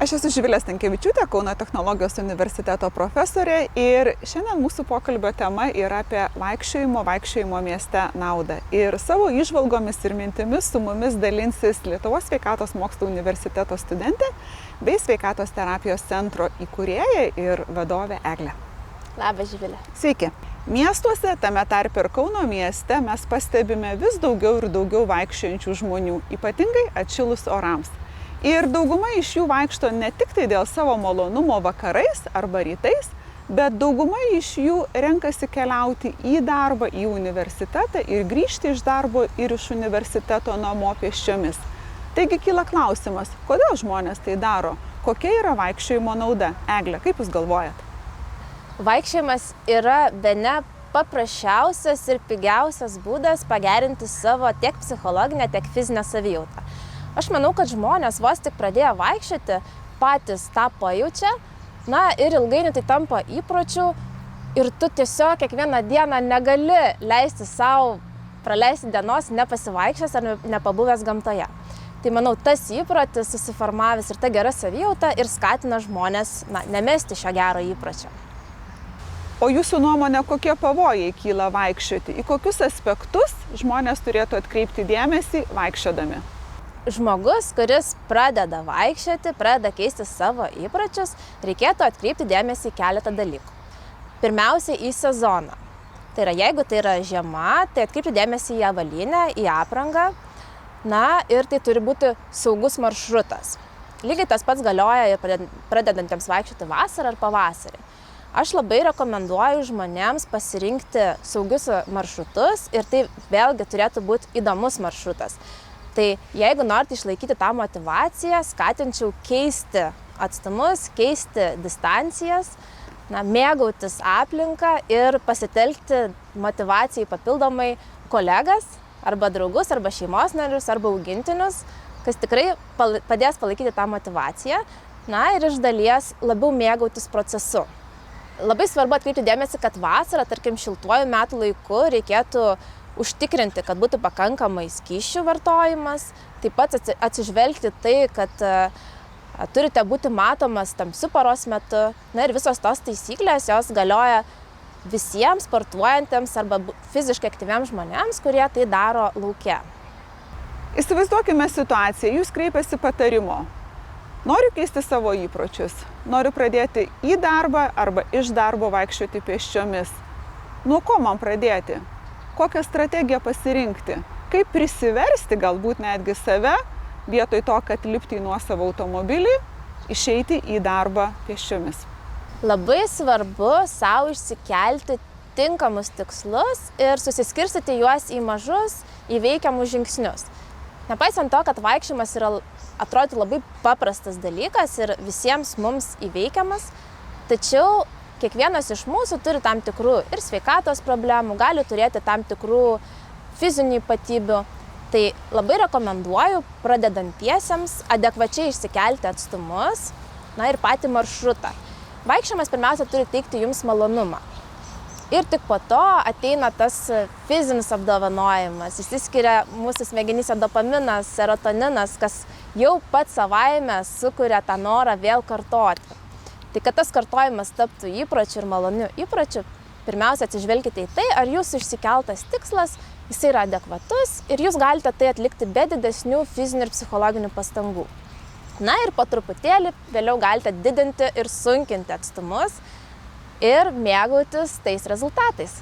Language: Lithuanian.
Aš esu Živilė Stankevičiūtė, Kauno technologijos universiteto profesorė ir šiandien mūsų pokalbio tema yra apie vaikščiojimo mieste naudą. Ir savo įžvalgomis ir mintimis su mumis dalinsis Lietuvos sveikatos mokslų universiteto studentė bei sveikatos terapijos centro įkūrėja ir vadovė Eglė. Labas, Živilė. Sveiki. Miestuose, tame tarpe ir Kauno mieste, mes pastebime vis daugiau ir daugiau vaikščiojančių žmonių, ypatingai atšilus orams. Ir dauguma iš jų vaikšto ne tik tai dėl savo malonumo vakarais arba rytais, bet dauguma iš jų renkasi keliauti į darbą, į universitetą ir grįžti iš darbo ir iš universiteto namo pėsčiomis. Taigi kyla klausimas, kodėl žmonės tai daro? Kokia yra vaikščiojimo nauda? Eglė, kaip Jūs galvojat? Vaikščiojimas yra bene paprasčiausias ir pigiausias būdas pagerinti savo tiek psichologinę, tiek fizinę savijautą. Aš manau, kad žmonės vos tik pradėjo vaikščioti, patys tą pajaučia, ir ilgainiui tai tampa įpročiu ir tu tiesiog kiekvieną dieną negali leisti savo praleisti dienos nepasivaikščiojęs ar nepabuvęs gamtoje. Tai manau, tas įprotis susiformavęs ir ta gera savijauta ir skatina žmonės nemesti šio gero įpročio. O Jūsų nuomonė, kokie pavojai kyla vaikščioti? Į kokius aspektus žmonės turėtų atkreipti dėmesį vaikščiodami? Žmogus, kuris pradeda vaikščioti, pradeda keisti savo įpročius, reikėtų atkreipti dėmesį į keletą dalykų. Pirmiausia, į sezoną. Tai yra, jeigu tai yra žiema, tai atkreipti dėmesį į avalynę, į aprangą. Ir tai turi būti saugus maršrutas. Lygiai tas pats galioja ir pradedantiems vaikščioti vasarą ar pavasarį. Aš labai rekomenduoju žmonėms pasirinkti saugius maršrutus ir tai vėlgi turėtų būti įdomus maršrutas. Tai jeigu norite išlaikyti tą motyvaciją, skatinčiau keisti atstumus, keisti distancijas, mėgautis aplinką ir pasitelkti motyvacijai papildomai kolegas, arba draugus, arba šeimos narius, arba augintinius, kas tikrai padės palaikyti tą motyvaciją, ir iš dalies labiau mėgautis procesu. Labai svarbu atkreipti dėmesį, kad vasarą, tarkim, šiltuoju metų laiku reikėtų užtikrinti, kad būtų pakankamai skysčių vartojimas, taip pat atsižvelgti tai, kad turite būti matomas tamsiu paros metu. Ir visos tos taisyklės, jos galioja visiems sportuojantiems arba fiziškai aktyviems žmonėms, kurie tai daro lauke. Įsivaizduokime situaciją, Jūs kreipiasi patarimo. Noriu keisti savo įpročius, noriu pradėti į darbą arba iš darbo vaikščioti pėsčiomis. Nuo ko man pradėti? Kokią strategiją pasirinkti? Kaip prisiversti galbūt netgi save, vietoj to, kad lipti į nuosavą automobilį, išeiti į darbą pėsčiomis? Labai svarbu savo išsikelti tinkamus tikslus ir susiskirstyti juos į mažus, įveikiamus žingsnius. Nepaisant to, kad vaikščiojimas atrodytų labai paprastas dalykas ir visiems mums įveikiamas, tačiau kiekvienas iš mūsų turi tam tikrų ir sveikatos problemų, gali turėti tam tikrų fizinių ypatybių. Tai labai rekomenduoju pradedantiesiems adekvačiai išsikelti atstumus, ir patį maršrutą. Vaikščiojimas pirmiausia turi teikti jums malonumą. Ir tik po to ateina tas fizinis apdovanojimas, išsiskiria mūsų smegenyse dopaminas, serotoninas, kas jau pats savaime sukuria tą norą vėl kartoti. Tai kad tas kartojimas taptų įpročiu ir maloniu įpročiu, pirmiausia atsižvelkite į tai, ar jūsų išsikeltas tikslas, jis yra adekvatus ir jūs galite tai atlikti be didesnių fizinių ir psichologinių pastangų. Ir po truputėlį vėliau galite didinti ir sunkinti atstumus ir mėgautis tais rezultatais.